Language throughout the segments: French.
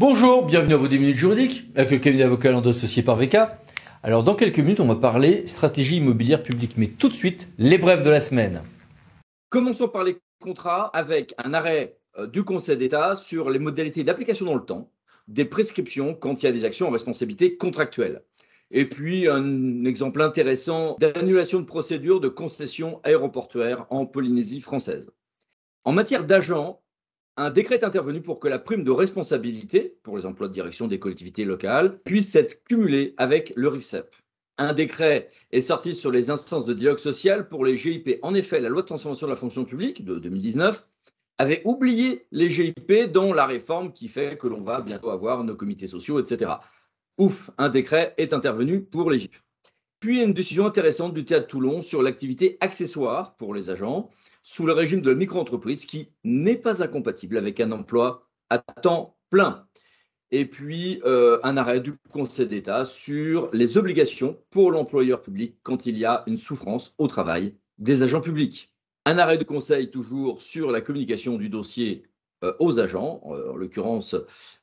Bonjour, bienvenue à vos 10 minutes juridiques avec le cabinet avocat Lando associé par VK. Alors dans quelques minutes, on va parler stratégie immobilière publique, mais tout de suite, les brefs de la semaine. Commençons par les contrats avec un arrêt du Conseil d'État sur les modalités d'application dans le temps des prescriptions quand il y a des actions en responsabilité contractuelle. Et puis un exemple intéressant d'annulation de procédure de concession aéroportuaire en Polynésie française. En matière d'agents, un décret est intervenu pour que la prime de responsabilité pour les emplois de direction des collectivités locales puisse être cumulée avec le RIFSEP. Un décret est sorti sur les instances de dialogue social pour les GIP. En effet, la loi de transformation de la fonction publique de 2019 avait oublié les GIP dans la réforme qui fait que l'on va bientôt avoir nos comités sociaux, etc. Ouf, un décret est intervenu pour les GIP. Puis une décision intéressante du théâtre de Toulon sur l'activité accessoire pour les agents sous le régime de la micro-entreprise qui n'est pas incompatible avec un emploi à temps plein. Et puis un arrêt du Conseil d'État sur les obligations pour l'employeur public quand il y a une souffrance au travail des agents publics. Un arrêt du Conseil toujours sur la communication du dossier aux agents, en l'occurrence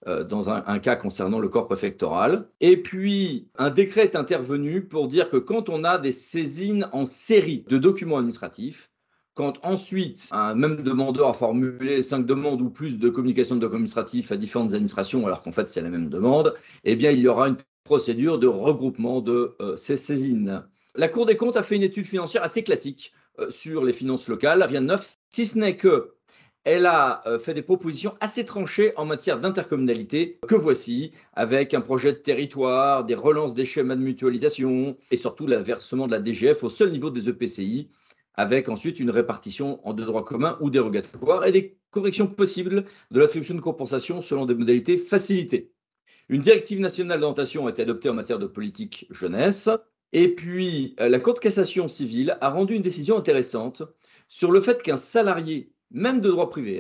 dans un cas concernant le corps préfectoral. Et puis, un décret est intervenu pour dire que quand on a des saisines en série de documents administratifs, quand ensuite un même demandeur a formulé 5 demandes ou plus de communication de documents administratifs à différentes administrations, alors qu'en fait c'est la même demande, eh bien il y aura une procédure de regroupement de ces saisines. La Cour des comptes a fait une étude financière assez classique sur les finances locales, rien de neuf, si ce n'est que elle a fait des propositions assez tranchées en matière d'intercommunalité, que voici, avec un projet de territoire, des relances des schémas de mutualisation et surtout le versement de la DGF au seul niveau des EPCI, avec ensuite une répartition en deux droits communs ou dérogatoires et des corrections possibles de l'attribution de compensation selon des modalités facilitées. Une directive nationale d'orientation a été adoptée en matière de politique jeunesse. Et puis, la Cour de cassation civile a rendu une décision intéressante sur le fait qu'un salarié, même de droit privé,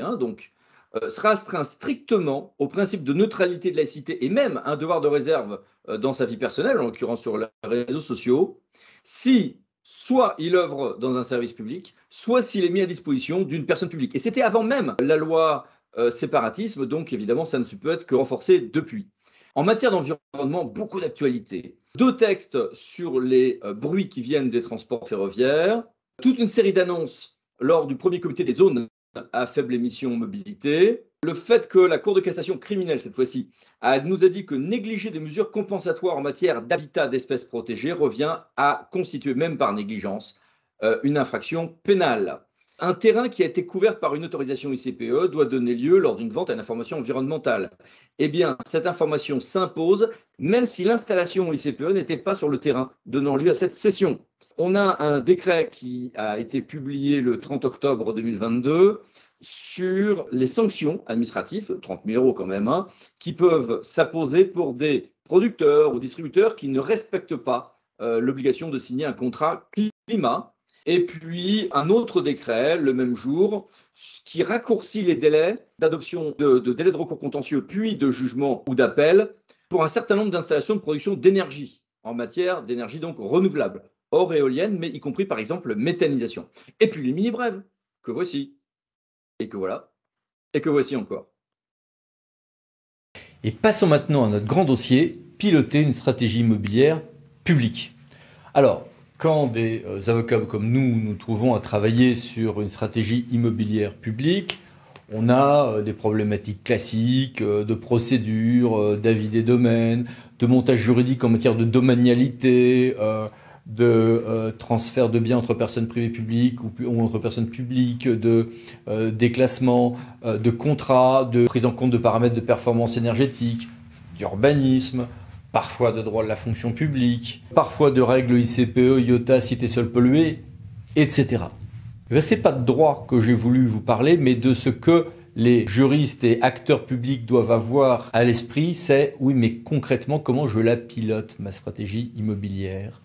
sera astreint strictement au principe de neutralité, de laïcité et même un devoir de réserve dans sa vie personnelle, en l'occurrence sur les réseaux sociaux, si soit il œuvre dans un service public, soit s'il est mis à disposition d'une personne publique. Et c'était avant même la loi séparatisme, donc évidemment, ça ne peut être que renforcé depuis. En matière d'environnement, beaucoup d'actualités. 2 textes sur les bruits qui viennent des transports ferroviaires, toute une série d'annonces lors du premier comité des zones à faible émission mobilité, le fait que la Cour de cassation criminelle, cette fois-ci, nous a dit que négliger des mesures compensatoires en matière d'habitat d'espèces protégées revient à constituer, même par négligence, une infraction pénale. Un terrain qui a été couvert par une autorisation ICPE doit donner lieu, lors d'une vente, à une information environnementale. Eh bien, cette information s'impose, même si l'installation ICPE n'était pas sur le terrain, donnant lieu à cette cession. On a un décret qui a été publié le 30 octobre 2022 sur les sanctions administratives, 30 000 euros quand même, qui peuvent s'apposer pour des producteurs ou distributeurs qui ne respectent pas l'obligation de signer un contrat climat. Et puis un autre décret, le même jour, qui raccourcit les délais d'adoption de délais de recours contentieux, puis de jugement ou d'appel, pour un certain nombre d'installations de production d'énergie, en matière d'énergie donc renouvelable, hors éolienne, mais y compris par exemple méthanisation. Et puis les mini-brèves, que voici, et que voilà, et que voici encore. Et passons maintenant à notre grand dossier, piloter une stratégie immobilière publique. Alors, quand des avocats comme nous trouvons à travailler sur une stratégie immobilière publique, on a des problématiques classiques de procédure, d'avis des domaines, de montage juridique en matière de domanialité, de transfert de biens entre personnes privées publiques ou entre personnes publiques, de déclassement, de contrats, de prise en compte de paramètres de performance énergétique, d'urbanisme, parfois de droit de la fonction publique, parfois de règles ICPE, IOTA, cité sol pollué, etc. Ce n'est pas de droit que j'ai voulu vous parler, mais de ce que les juristes et acteurs publics doivent avoir à l'esprit, c'est oui, mais concrètement, comment je la pilote, ma stratégie immobilière?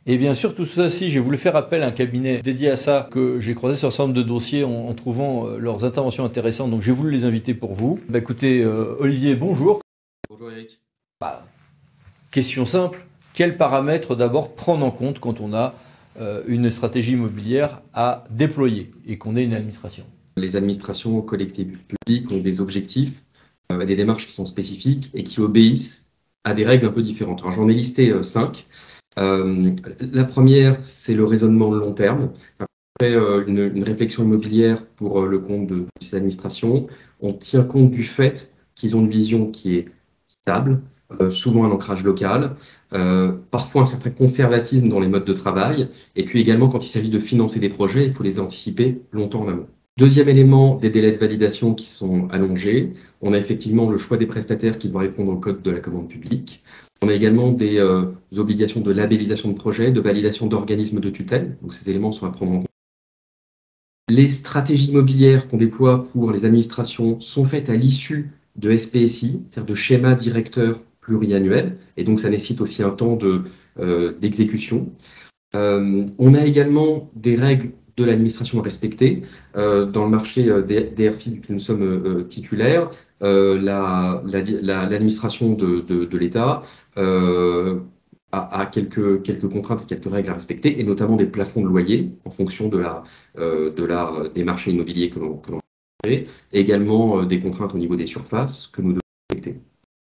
Et bien sûr, tout ceci, j'ai voulu faire appel à un cabinet dédié à ça, que j'ai croisé sur un certain nombre de dossiers en trouvant leurs interventions intéressantes, donc j'ai voulu les inviter pour vous. Écoutez, Olivier, bonjour. Bonjour Eric. Question simple, quels paramètres d'abord prendre en compte quand on a une stratégie immobilière à déployer et qu'on est une administration? Les administrations collectives publiques ont des objectifs à des démarches qui sont spécifiques et qui obéissent à des règles un peu différentes. Alors, j'en ai listé 5. La première, c'est le raisonnement long terme. Après une réflexion immobilière pour le compte de ces administrations, on tient compte du fait qu'ils ont une vision qui est stable, souvent un ancrage local, parfois un certain conservatisme dans les modes de travail, et puis également quand il s'agit de financer des projets, il faut les anticiper longtemps en amont. Deuxième élément, des délais de validation qui sont allongés. On a effectivement le choix des prestataires qui doivent répondre au code de la commande publique. On a également des obligations de labellisation de projet, de validation d'organismes de tutelle. Donc ces éléments sont à prendre en compte. Les stratégies immobilières qu'on déploie pour les administrations sont faites à l'issue de SPSI, c'est-à-dire de schémas directeurs pluriannuels, et donc ça nécessite aussi un temps d'exécution. On a également des règles de l'administration à respecter. Dans le marché des RFI, duquel nous sommes titulaires, l'administration de l'État a quelques contraintes et quelques règles à respecter, et notamment des plafonds de loyer en fonction des marchés immobiliers que l'on fait, et également des contraintes au niveau des surfaces que nous devons respecter.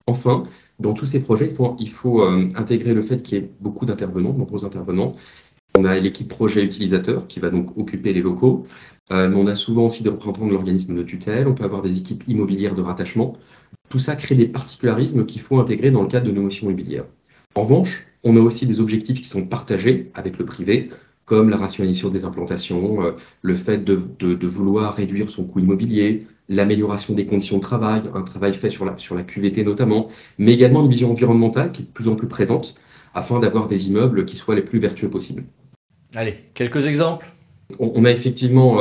Enfin, dans tous ces projets, il faut intégrer le fait qu'il y ait beaucoup d'intervenants, de nombreux intervenants. On a l'équipe projet utilisateur qui va donc occuper les locaux, mais on a souvent aussi des représentants de l'organisme de tutelle, on peut avoir des équipes immobilières de rattachement. Tout ça crée des particularismes qu'il faut intégrer dans le cadre de nos missions immobilières. En revanche, on a aussi des objectifs qui sont partagés avec le privé, comme la rationalisation des implantations, le fait de vouloir réduire son coût immobilier, l'amélioration des conditions de travail, un travail fait sur la QVT notamment, mais également une vision environnementale qui est de plus en plus présente, afin d'avoir des immeubles qui soient les plus vertueux possibles. Allez, quelques exemples. On a effectivement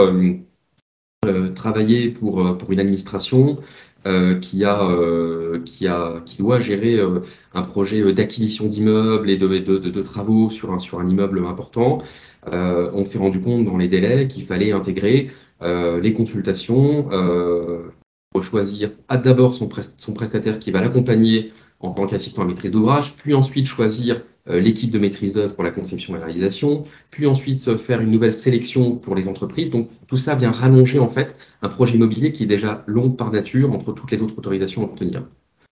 travaillé pour une administration qui doit gérer un projet d'acquisition d'immeubles et de travaux sur un immeuble important. On s'est rendu compte dans les délais qu'il fallait intégrer les consultations, pour choisir d'abord son prestataire qui va l'accompagner en tant qu'assistant à maîtrise d'ouvrage, puis ensuite choisir l'équipe de maîtrise d'œuvre pour la conception et la réalisation, puis ensuite faire une nouvelle sélection pour les entreprises. Donc tout ça vient rallonger en fait un projet immobilier qui est déjà long par nature entre toutes les autres autorisations à obtenir.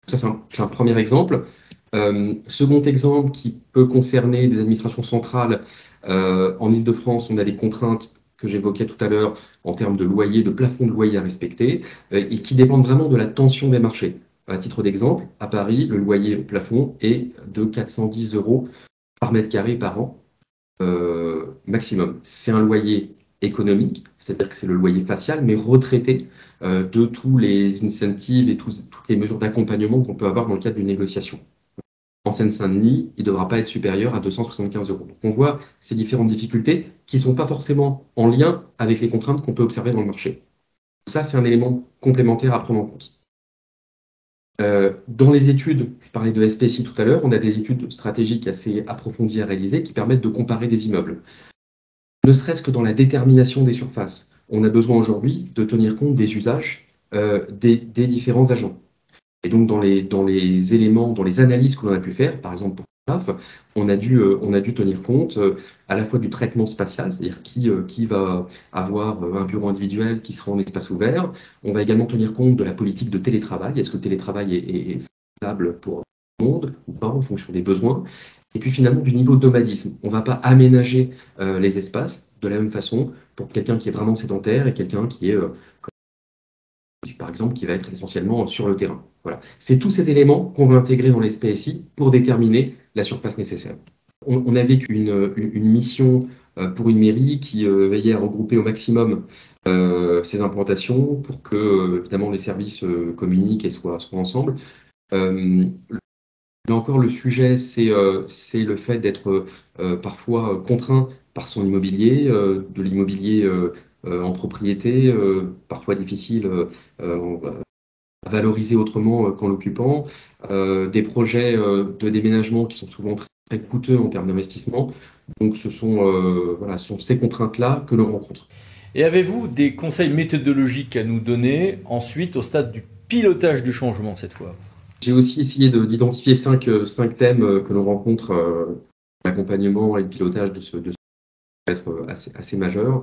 Ça, c'est un premier exemple. Second exemple qui peut concerner des administrations centrales. En Île-de-France, on a des contraintes que j'évoquais tout à l'heure en termes de loyer, de plafond de loyer à respecter, et qui dépendent vraiment de la tension des marchés. À titre d'exemple, à Paris, le loyer plafond est de 410 euros par mètre carré par an maximum. C'est un loyer économique, c'est-à-dire que c'est le loyer facial, mais retraité de tous les incentives et toutes les mesures d'accompagnement qu'on peut avoir dans le cadre d'une négociation. En Seine-Saint-Denis, il ne devra pas être supérieur à 275 euros. Donc on voit ces différentes difficultés qui ne sont pas forcément en lien avec les contraintes qu'on peut observer dans le marché. Ça, c'est un élément complémentaire à prendre en compte. Dans les études, je parlais de SPSI tout à l'heure, on a des études stratégiques assez approfondies à réaliser qui permettent de comparer des immeubles. Ne serait-ce que dans la détermination des surfaces, on a besoin aujourd'hui de tenir compte des usages des différents agents. Et donc, dans les éléments, dans les analyses que l'on a pu faire, par exemple pour SAF, on a dû tenir compte à la fois du traitement spatial, c'est-à-dire qui va avoir un bureau individuel qui sera en espace ouvert. On va également tenir compte de la politique de télétravail. Est-ce que le télétravail est faisable pour tout le monde ou pas en fonction des besoins? Et puis finalement, du niveau de nomadisme. On ne va pas aménager les espaces de la même façon pour quelqu'un qui est vraiment sédentaire et quelqu'un qui est par exemple, qui va être essentiellement sur le terrain. Voilà. C'est tous ces éléments qu'on va intégrer dans les SPSI pour déterminer la surface nécessaire. On a vécu une mission pour une mairie qui veillait à regrouper au maximum ces implantations pour que, évidemment, les services communiquent et soient ensemble. Là encore, le sujet, c'est le fait d'être parfois contraint par son immobilier, de l'immobilier en propriété, parfois difficile à valoriser autrement qu'en l'occupant, des projets de déménagement qui sont souvent très, très coûteux en termes d'investissement. Donc ce sont ces contraintes-là que l'on rencontre. Et avez-vous des conseils méthodologiques à nous donner ensuite au stade du pilotage du changement cette fois? J'ai aussi essayé d'identifier cinq thèmes que l'on rencontre l'accompagnement et le pilotage de ce peut être assez majeur.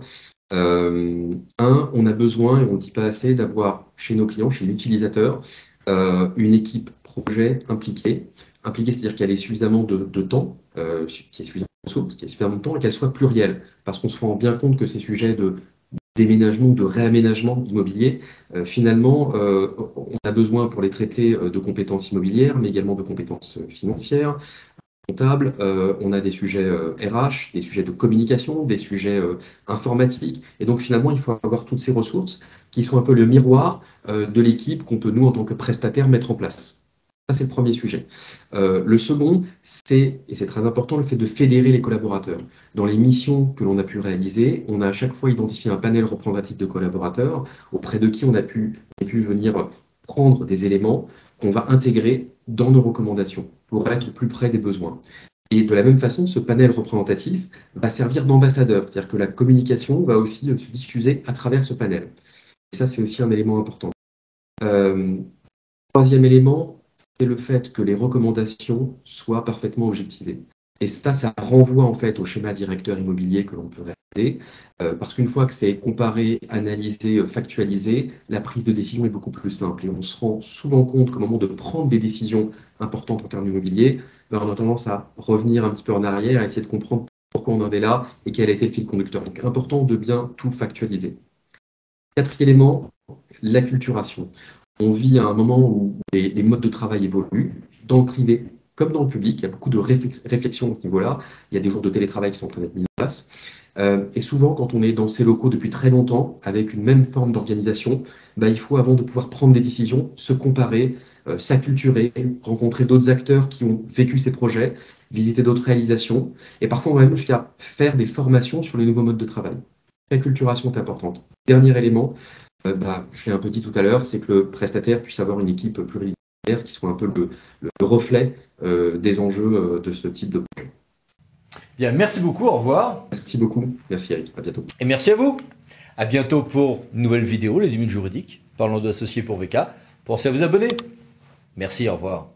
On a besoin, et on ne le dit pas assez, d'avoir chez nos clients, chez l'utilisateur, une équipe projet impliquée. Impliquée, c'est-à-dire qu'elle ait suffisamment de temps, qu'il y ait suffisamment de ressources, qu'il y ait suffisamment de temps et qu'elle soit plurielle. Parce qu'on se rend bien compte que ces sujets de déménagement ou de réaménagement immobilier, finalement, on a besoin pour les traiter de compétences immobilières, mais également de compétences financières, comptables. On a des sujets RH, des sujets de communication, des sujets informatiques. Et donc, finalement, il faut avoir toutes ces ressources qui sont un peu le miroir de l'équipe qu'on peut, nous, en tant que prestataire, mettre en place. Ça, c'est le premier sujet. Le second, c'est, et c'est très important, le fait de fédérer les collaborateurs. Dans les missions que l'on a pu réaliser, on a à chaque fois identifié un panel représentatif de collaborateurs auprès de qui on a pu venir prendre des éléments qu'on va intégrer dans nos recommandations pour être plus près des besoins. Et de la même façon, ce panel représentatif va servir d'ambassadeur, c'est-à-dire que la communication va aussi se diffuser à travers ce panel. Et ça, c'est aussi un élément important. Troisième élément, c'est le fait que les recommandations soient parfaitement objectivées. Et ça renvoie en fait au schéma directeur immobilier que l'on peut réaliser, parce qu'une fois que c'est comparé, analysé, factualisé, la prise de décision est beaucoup plus simple. Et on se rend souvent compte qu'au moment de prendre des décisions importantes en termes immobiliers, ben, on a tendance à revenir un petit peu en arrière, à essayer de comprendre pourquoi on en est là et quel a été le fil conducteur. Donc important de bien tout factualiser. Quatrième élément, l'acculturation. On vit à un moment où les modes de travail évoluent, dans le privé comme dans le public. Il y a beaucoup de réflexions à ce niveau-là. Il y a des jours de télétravail qui sont en train d'être mis en place. Et souvent, quand on est dans ces locaux depuis très longtemps, avec une même forme d'organisation, bah, il faut, avant de pouvoir prendre des décisions, se comparer, s'acculturer, rencontrer d'autres acteurs qui ont vécu ces projets, visiter d'autres réalisations. Et parfois, on va même jusqu'à faire des formations sur les nouveaux modes de travail. L'acculturation est importante. Dernier élément, je l'ai un peu dit tout à l'heure, c'est que le prestataire puisse avoir une équipe pluridisciplinaire qui soit un peu le reflet des enjeux de ce type de projet. Bien, merci beaucoup, au revoir. Merci beaucoup, merci Eric, à bientôt. Et merci à vous. À bientôt pour une nouvelle vidéo, les 10 minutes juridiques, parlons d'associés pour VK. Pensez à vous abonner. Merci, au revoir.